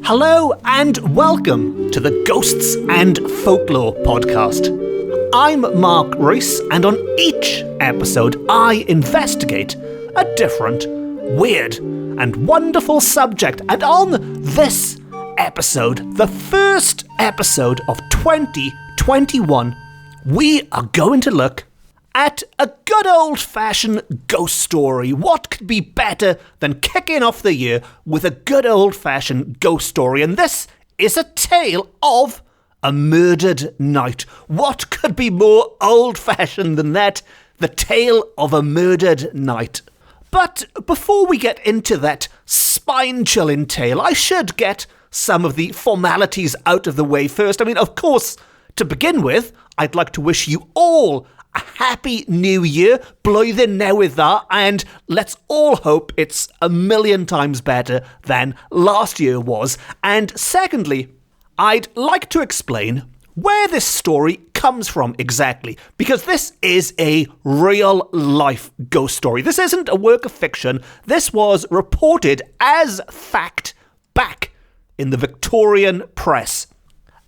Hello and welcome to the Ghosts and Folklore podcast. I'm Mark Rees, and on each episode I investigate a different, weird and wonderful subject. And on this episode, the first episode of 2021, we are going to look at a good old-fashioned ghost story. What could be better than kicking off the year with a good old-fashioned ghost story? And this is a tale of a murdered night. What could be more old-fashioned than that? The tale of a murdered night. But before we get into that spine-chilling tale, I should get some of the formalities out of the way first. I mean, of course, to begin with, I'd like to wish you all a happy new year. Blwyddyn newydd dda, and let's all hope it's a million times better than last year was. And secondly, I'd like to explain where this story comes from exactly, because this is a real life ghost story. This isn't a work of fiction. This was reported as fact back in the Victorian press.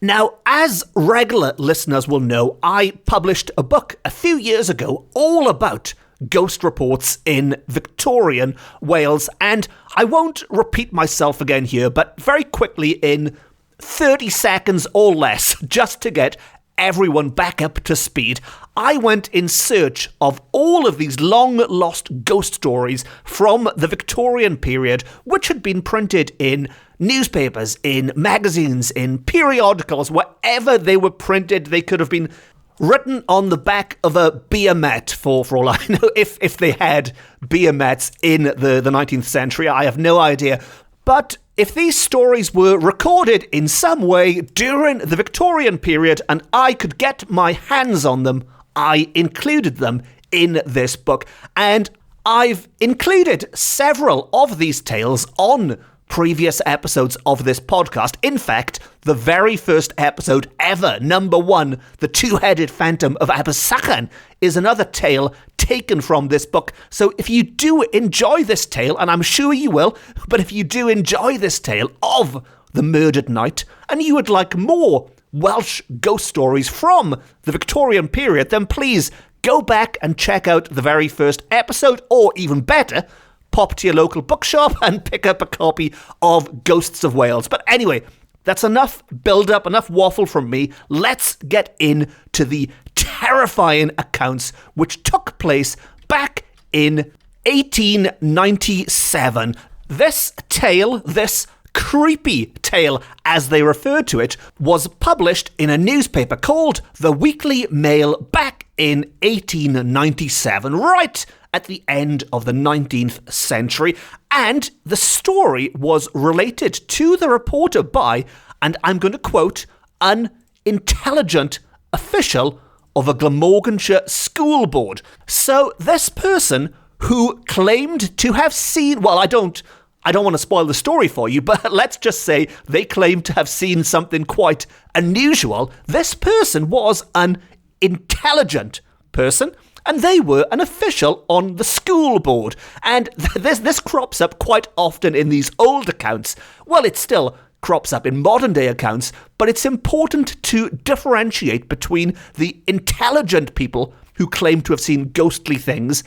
Now, as regular listeners will know, I published a book a few years ago all about ghost reports in Victorian Wales, and I won't repeat myself again here, but very quickly, in 30 seconds or less, just to get everyone back up to speed, I went in search of all of these long-lost ghost stories from the Victorian period, which had been printed in newspapers, in magazines, in periodicals, wherever they were printed. They could have been written on the back of a beer mat, for all I know, if they had beer mats in the 19th century. I have no idea. But if these stories were recorded in some way during the Victorian period and I could get my hands on them, I included them in this book. And I've included several of these tales on previous episodes of this podcast. In fact, the very first episode ever, number 1, The Two-Headed Phantom of Abersachen, is another tale taken from this book. So if you do enjoy this tale, and I'm sure you will, but if you do enjoy this tale of the murdered night, and you would like more Welsh ghost stories from the Victorian period, then please go back and check out the very first episode, or even better, pop to your local bookshop and pick up a copy of Ghosts of Wales. But anyway, that's enough build-up, enough waffle from me. Let's get into the terrifying accounts which took place back in 1897. This tale, this creepy tale, as they referred to it, was published in a newspaper called the Weekly Mail back in 1897, right at the end of the 19th century, and the story was related to the reporter by, and I'm going to quote, an intelligent official of a Glamorganshire school board. So this person who claimed to have seen, well, I don't want to spoil the story for you, but let's just say they claimed to have seen something quite unusual. This person was an intelligent person, and they were an official on the school board. And this crops up quite often in these old accounts. Well, it still crops up in modern day accounts, but it's important to differentiate between the intelligent people who claim to have seen ghostly things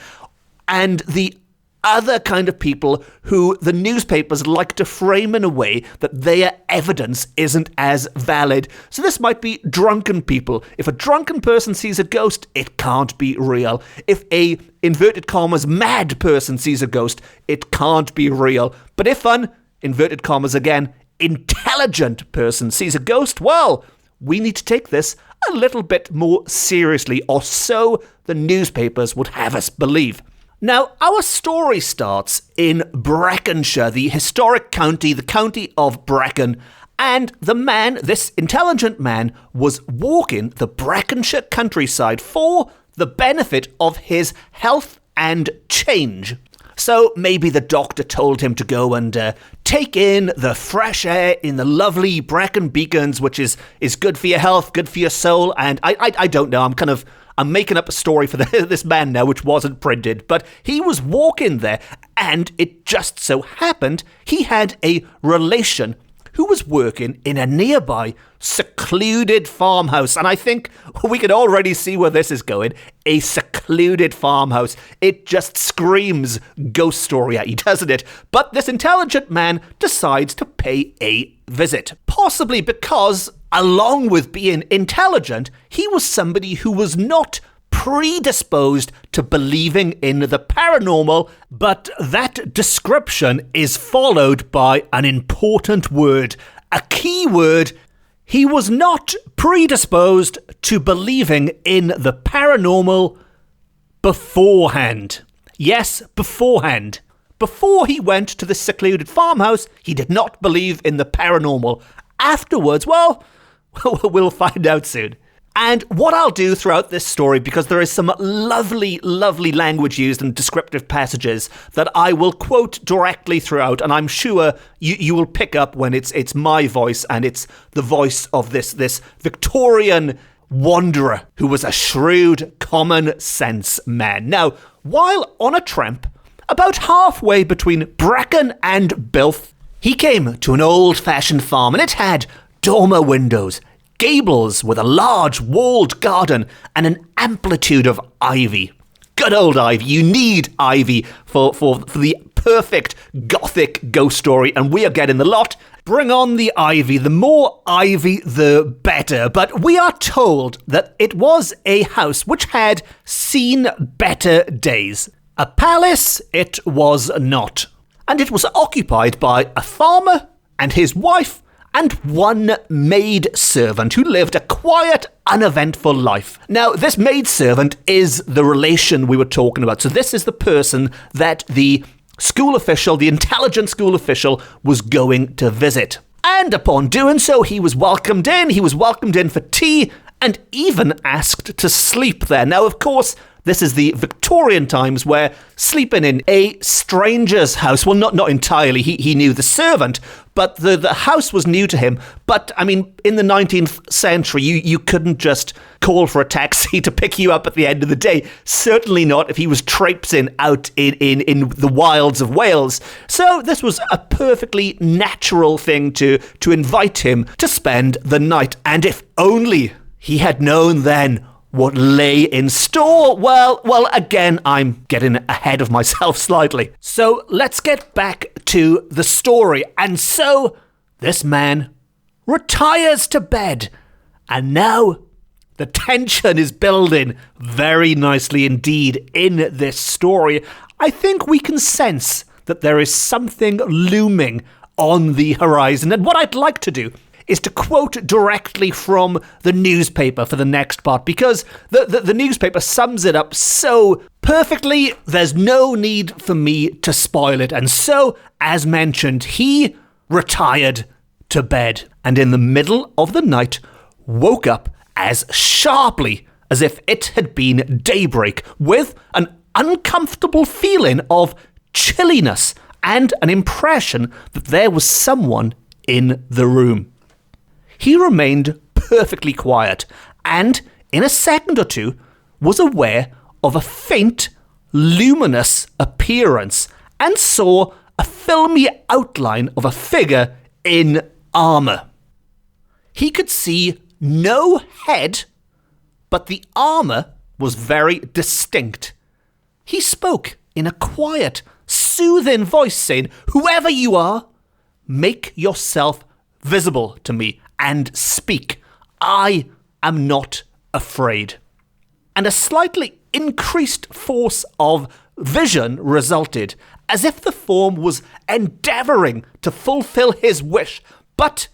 and the other kind of people who the newspapers like to frame in a way that their evidence isn't as valid. So this might be drunken people. If a drunken person sees a ghost, it can't be real. If a, inverted commas, mad person sees a ghost, it can't be real. But if an, inverted commas again, intelligent person sees a ghost, well, we need to take this a little bit more seriously, or so the newspapers would have us believe. Now, our story starts in Breconshire, the historic county, the county of Brecon, and the man, this intelligent man, was walking the Breconshire countryside for the benefit of his health and change. So maybe the doctor told him to go and take in the fresh air in the lovely Brecon Beacons, which is good for your health, good for your soul, and I don't know, I'm making up a story for this man now, which wasn't printed, but he was walking there, and it just so happened he had a relation who was working in a nearby secluded farmhouse. And I think we can already see where this is going. A secluded farmhouse. It just screams ghost story at you, doesn't it? But this intelligent man decides to pay a visit. Possibly because, along with being intelligent, he was somebody who was not predisposed to believing in the paranormal, but that description is followed by an important word, a key word. He was not predisposed to believing in the paranormal beforehand. Yes, beforehand. Before he went to the secluded farmhouse, he did not believe in the paranormal. Afterwards, well, we'll find out soon. And what I'll do throughout this story, because there is some lovely, lovely language used in descriptive passages that I will quote directly throughout, and I'm sure you will pick up when it's my voice and it's the voice of this Victorian wanderer who was a shrewd, common sense man. Now, while on a tramp, about halfway between Brecon and Bilth, he came to an old-fashioned farm, and it had dormer windows, gables with a large walled garden, and an amplitude of ivy. Good old ivy. You need ivy for the perfect gothic ghost story, and we are getting the lot. Bring on the ivy. The more ivy, the better. But we are told that it was a house which had seen better days. A palace it was not. And it was occupied by a farmer and his wife and one maid-servant who lived a quiet, uneventful life. Now, this maid-servant is the relation we were talking about. So this is the person that the school official, the intelligent school official, was going to visit. And upon doing so, he was welcomed in. He was welcomed in for tea and even asked to sleep there. Now, of course, this is the Victorian times where sleeping in a stranger's house, well, not entirely, he knew the servant, but the house was new to him. But, I mean, in the 19th century, you couldn't just call for a taxi to pick you up at the end of the day. Certainly not if he was traipsing out in the wilds of Wales. So this was a perfectly natural thing to invite him to spend the night. And if only he had known then what lay in store. Well, again, I'm getting ahead of myself slightly. So let's get back to the story. And so this man retires to bed. And now the tension is building very nicely indeed in this story. I think we can sense that there is something looming on the horizon. And what I'd like to do is to quote directly from the newspaper for the next part, because the newspaper sums it up so perfectly, there's no need for me to spoil it. And so, as mentioned, he retired to bed, and in the middle of the night woke up as sharply as if it had been daybreak, with an uncomfortable feeling of chilliness and an impression that there was someone in the room. He remained perfectly quiet and, in a second or two, was aware of a faint, luminous appearance and saw a filmy outline of a figure in armour. He could see no head, but the armour was very distinct. He spoke in a quiet, soothing voice, saying, "Whoever you are, make yourself visible to me and speak. I am not afraid." And a slightly increased force of vision resulted, as if the form was endeavouring to fulfill his wish. But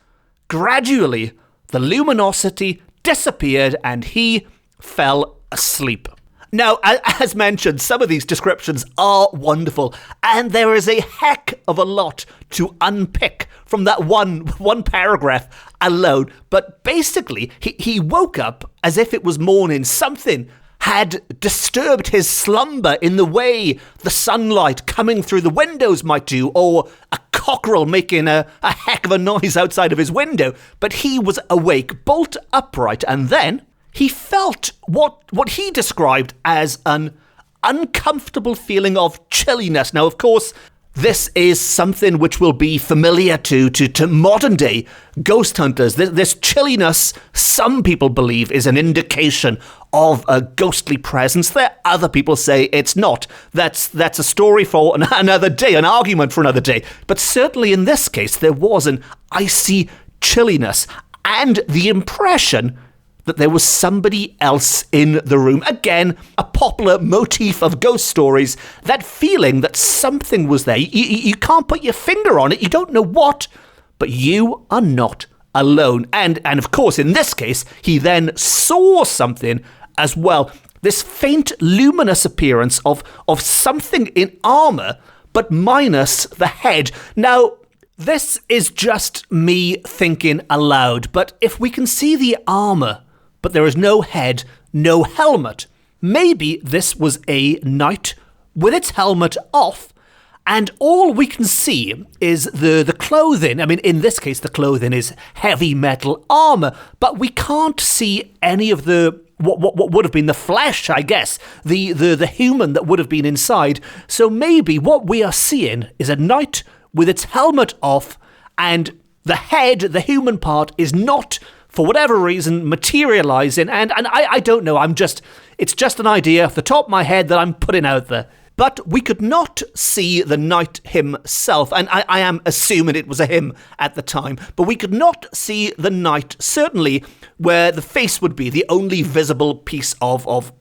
gradually, the luminosity disappeared and he fell asleep. Now, as mentioned, some of these descriptions are wonderful, and there is a heck of a lot to unpick from that one paragraph alone. But basically, he woke up as if it was morning. Something had disturbed his slumber in the way the sunlight coming through the windows might do, or a cockerel making a heck of a noise outside of his window. But he was awake, bolt upright, and then he felt what he described as an uncomfortable feeling of chilliness. Now, of course, This is something which will be familiar to modern day ghost hunters. This chilliness, some people believe, is an indication of a ghostly presence. There, other people say it's not. That's a story for another day, an argument for another day. But certainly in this case, there was an icy chilliness and the impression that there was somebody else in the room. Again, a popular motif of ghost stories, that feeling that something was there. You can't put your finger on it, you don't know what, but you are not alone. And of course, in this case, he then saw something as well. This faint, luminous appearance of something in armour, but minus the head. Now, this is just me thinking aloud, but if we can see the armour, but there is no head, no helmet, maybe this was a knight with its helmet off, and all we can see is the clothing. I mean, in this case, the clothing is heavy metal armour, but we can't see any of the what would have been the flesh, I guess, the human that would have been inside. So maybe what we are seeing is a knight with its helmet off, and the head, the human part, is not, for whatever reason, materialising, and I don't know, it's just an idea off the top of my head that I'm putting out there. But we could not see the knight himself, and I am assuming it was a him at the time, but we could not see the knight, certainly where the face would be, the only visible piece of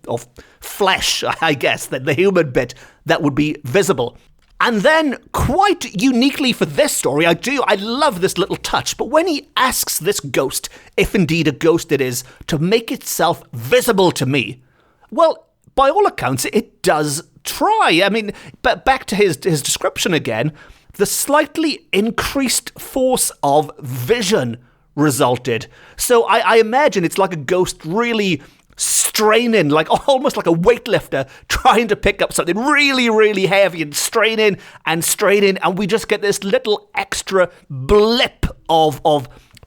flesh, I guess, the human bit that would be visible. And then, quite uniquely for this story, I love this little touch, but when he asks this ghost, if indeed a ghost it is, to make itself visible to me, well, by all accounts, it does try. I mean, but back to his description again, the slightly increased force of vision resulted. So I imagine it's like a ghost really straining, like almost like a weightlifter trying to pick up something really, really heavy and straining, and we just get this little extra blip of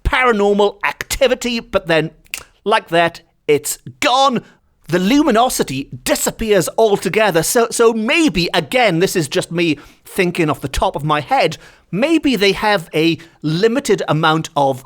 paranormal activity, but then, like that, it's gone. The luminosity disappears altogether. So maybe, again, this is just me thinking off the top of my head, maybe they have a limited amount of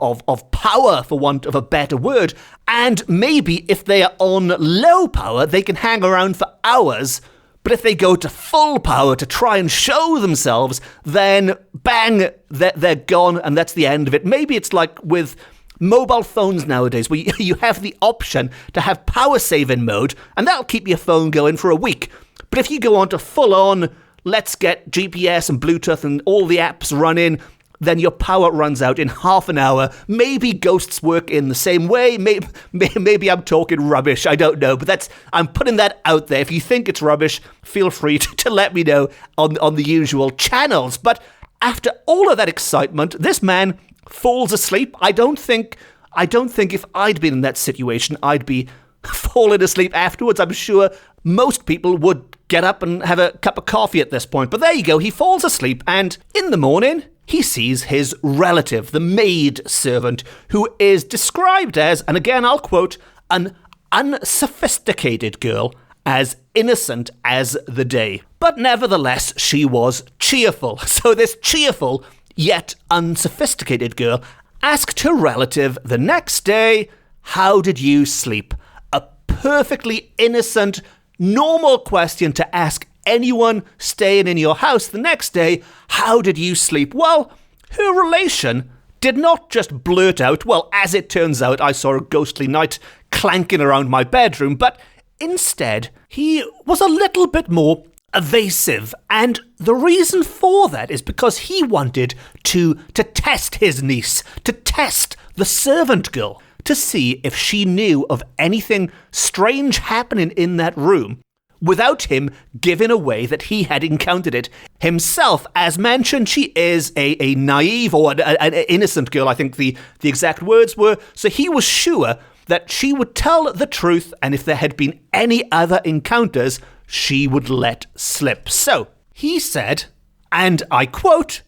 power, for want of a better word, and maybe if they are on low power, they can hang around for hours, but if they go to full power to try and show themselves, then bang, they're gone, and that's the end of it. Maybe it's like with mobile phones nowadays, where you have the option to have power saving mode, and that'll keep your phone going for a week. But if you go on to full on, let's get GPS and Bluetooth and all the apps running, then your power runs out in half an hour. Maybe ghosts work in the same way. Maybe I'm talking rubbish. I don't know. But I'm putting that out there. If you think it's rubbish, feel free to let me know on the usual channels. But after all of that excitement, this man falls asleep. I don't think if I'd been in that situation, I'd be falling asleep afterwards. I'm sure most people would get up and have a cup of coffee at this point. But there you go, he falls asleep, and in the morning, he sees his relative, the maid servant, who is described as, and again I'll quote, an unsophisticated girl, as innocent as the day. But nevertheless, she was cheerful. So this cheerful yet unsophisticated girl asked her relative the next day, "How did you sleep?" A perfectly innocent, normal question to ask anyone staying in your house the next day. How did you sleep? Well, her relation did not just blurt out, "Well, as it turns out, I saw a ghostly knight clanking around my bedroom," but instead, he was a little bit more evasive, and the reason for that is because he wanted to test his niece, to test the servant girl, to see if she knew of anything strange happening in that room without him giving away that he had encountered it himself. As mentioned, she is a naive or an innocent girl, I think the exact words were, so he was sure that she would tell the truth, and if there had been any other encounters, she would let slip. So he said, and I quote,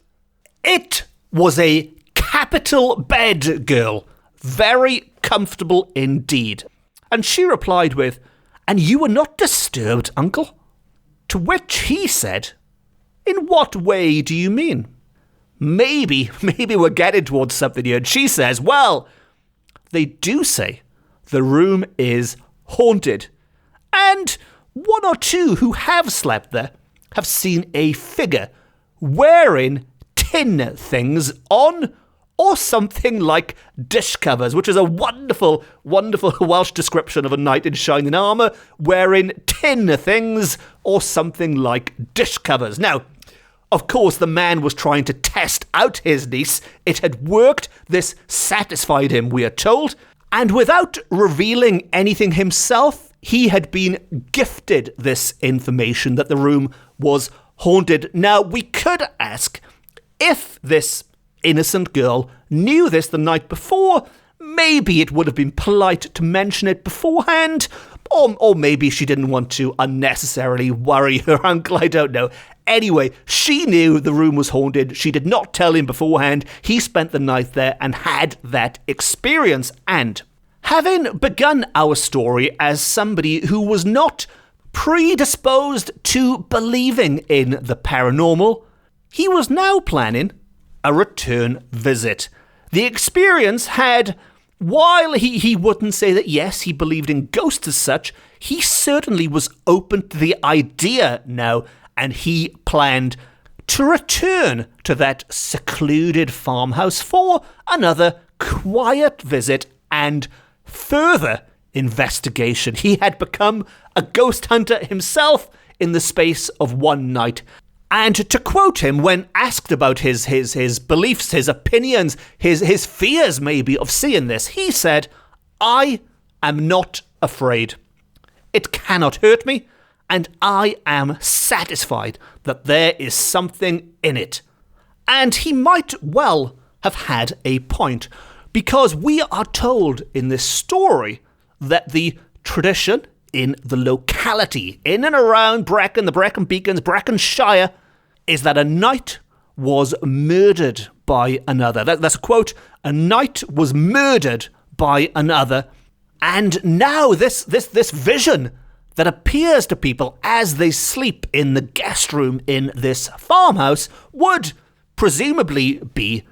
"It was a capital bed, girl. Very comfortable indeed." And she replied with, "And you were not disturbed, uncle?" To which he said, In what way do you mean? Maybe we're getting towards something here. And she says, well, they do say the room is haunted. And one or two who have slept there have seen a figure wearing tin things on or something like dish covers, which is a wonderful, wonderful Welsh description of a knight in shining armour wearing tin things or something like dish covers. Now, of course, the man was trying to test out his niece. It had worked. This satisfied him, we are told. And without revealing anything himself, he had been gifted this information that the room was haunted. Now, we could ask if this innocent girl knew this the night before. Maybe it would have been polite to mention it beforehand, or maybe she didn't want to unnecessarily worry her uncle, I don't know. Anyway, she knew the room was haunted. She did not tell him beforehand. He spent the night there and had that experience. And having begun our story as somebody who was not predisposed to believing in the paranormal, he was now planning a return visit. The experience had, while he wouldn't say that yes, he believed in ghosts as such, he certainly was open to the idea now, and he planned to return to that secluded farmhouse for another quiet visit and further investigation. He had become a ghost hunter himself in the space of one night. And to quote him, when asked about his beliefs, his opinions, his fears maybe of seeing this, he said, "I am not afraid. It cannot hurt me, and I am satisfied that there is something in it." And he might well have had a point, because we are told in this story that the tradition in the locality, in and around Brecon, the Brecon Beacons, Breconshire, is that a knight was murdered by another. That's a quote. A knight was murdered by another. And now this vision that appears to people as they sleep in the guest room in this farmhouse would presumably be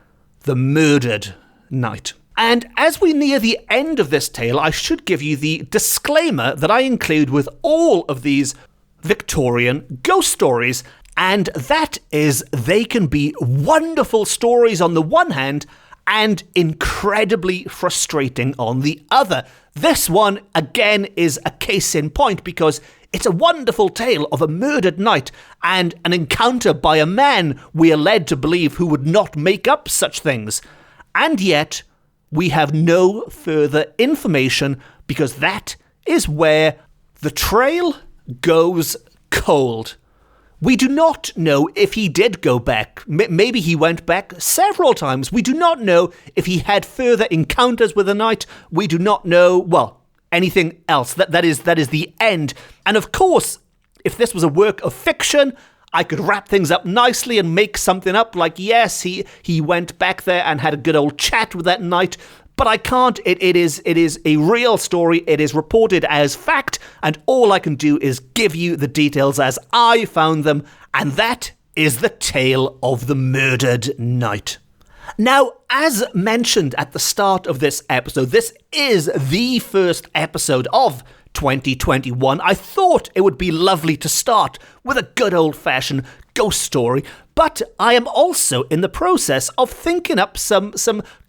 the murdered knight. And as we near the end of this tale, I should give you the disclaimer that I include with all of these Victorian ghost stories, and that is they can be wonderful stories on the one hand and incredibly frustrating on the other. This one, again, is a case in point because it's a wonderful tale of a murdered knight and an encounter by a man we are led to believe who would not make up such things. And yet, we have no further information because that is where the trail goes cold. We do not know if he did go back. Maybe he went back several times. We do not know if he had further encounters with the knight. We do not know, well, anything else. That is the end. And of course, if this was a work of fiction, I could wrap things up nicely and make something up like, yes, he went back there and had a good old chat with that knight. But I can't. It is a real story. It is reported as fact, and all I can do is give you the details as I found them, and that is the tale of the murdered knight. Now, as mentioned at the start of this episode, this is the first episode of 2021. I thought it would be lovely to start with a good old-fashioned ghost story, but I am also in the process of thinking up some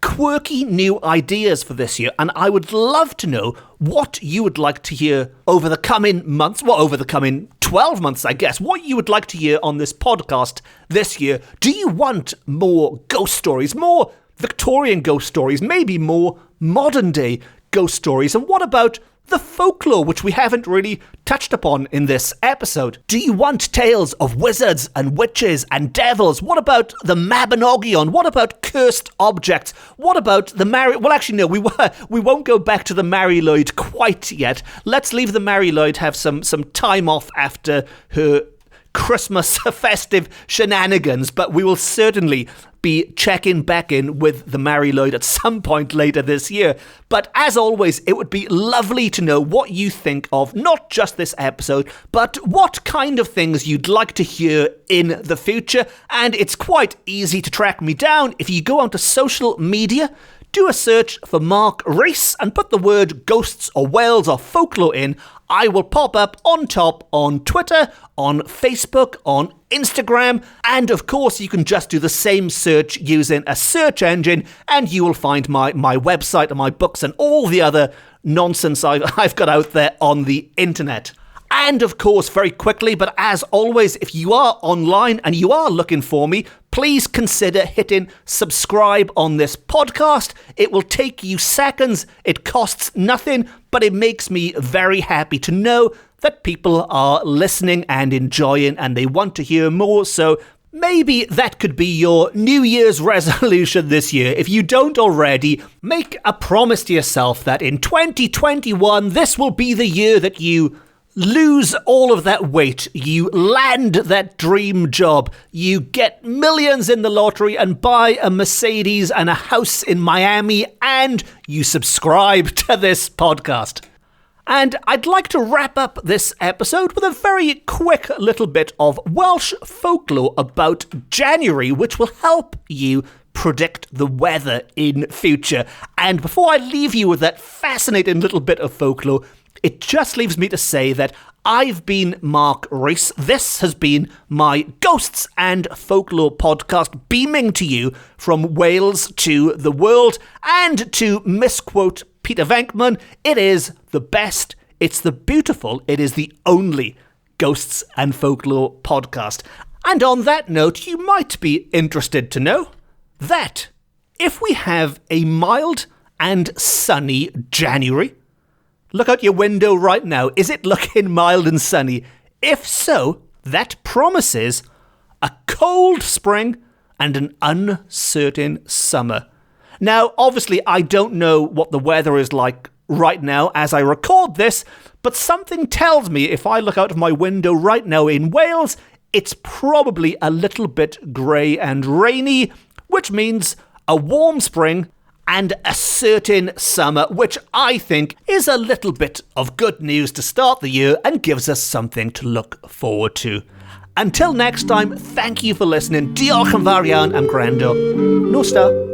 quirky new ideas for this year, and I would love to know what you would like to hear over the coming months, well, over the coming 12 months, I guess, what you would like to hear on this podcast this year. Do you want more ghost stories, more Victorian ghost stories, maybe more modern-day ghost stories, and what about the folklore, which we haven't really touched upon in this episode? Do you want tales of wizards and witches and devils? What about the Mabinogion? What about cursed objects? What about the Mari... Well, actually, no, we won't go back to the Mari Lwyd quite yet. Let's leave the Mari Lwyd have some time off after her Christmas festive shenanigans, but we will certainly be checking back in with the Mari Lwyd at some point later this year. But as always, it would be lovely to know what you think of not just this episode, but what kind of things you'd like to hear in the future. And it's quite easy to track me down. If you go onto social media, do a search for Mark Rees and put the word Ghosts or Wales or Folklore in. I will pop up on top on Twitter, on Facebook, on Instagram, and of course you can just do the same search using a search engine and you will find my website and my books and all the other nonsense I've got out there on the internet. And of course, very quickly, but as always, if you are online and you are looking for me, please consider hitting subscribe on this podcast. It will take you seconds. It costs nothing, but it makes me very happy to know that people are listening and enjoying and they want to hear more. So maybe that could be your New Year's resolution this year. If you don't already, make a promise to yourself that in 2021, this will be the year that you lose all of that weight, you land that dream job, you get millions in the lottery and buy a Mercedes and a house in Miami, and you subscribe to this podcast. And I'd like to wrap up this episode with a very quick little bit of Welsh folklore about January, which will help you predict the weather in future. And before I leave you with that fascinating little bit of folklore, it just leaves me to say that I've been Mark Rees. This has been my Ghosts and Folklore podcast, beaming to you from Wales to the world. And to misquote Peter Venkman, it is the best, it's the beautiful, it is the only Ghosts and Folklore podcast. And on that note, you might be interested to know that if we have a mild and sunny January, look out your window right now. Is it looking mild and sunny? If so, that promises a cold spring and an uncertain summer. Now, obviously, I don't know what the weather is like right now as I record this, but something tells me if I look out of my window right now in Wales, it's probably a little bit grey and rainy, which means a warm spring and a certain summer, which I think is a little bit of good news to start the year and gives us something to look forward to. Until next time, thank you for listening. Diolch yn fawr iawn am gwrando. Nos da.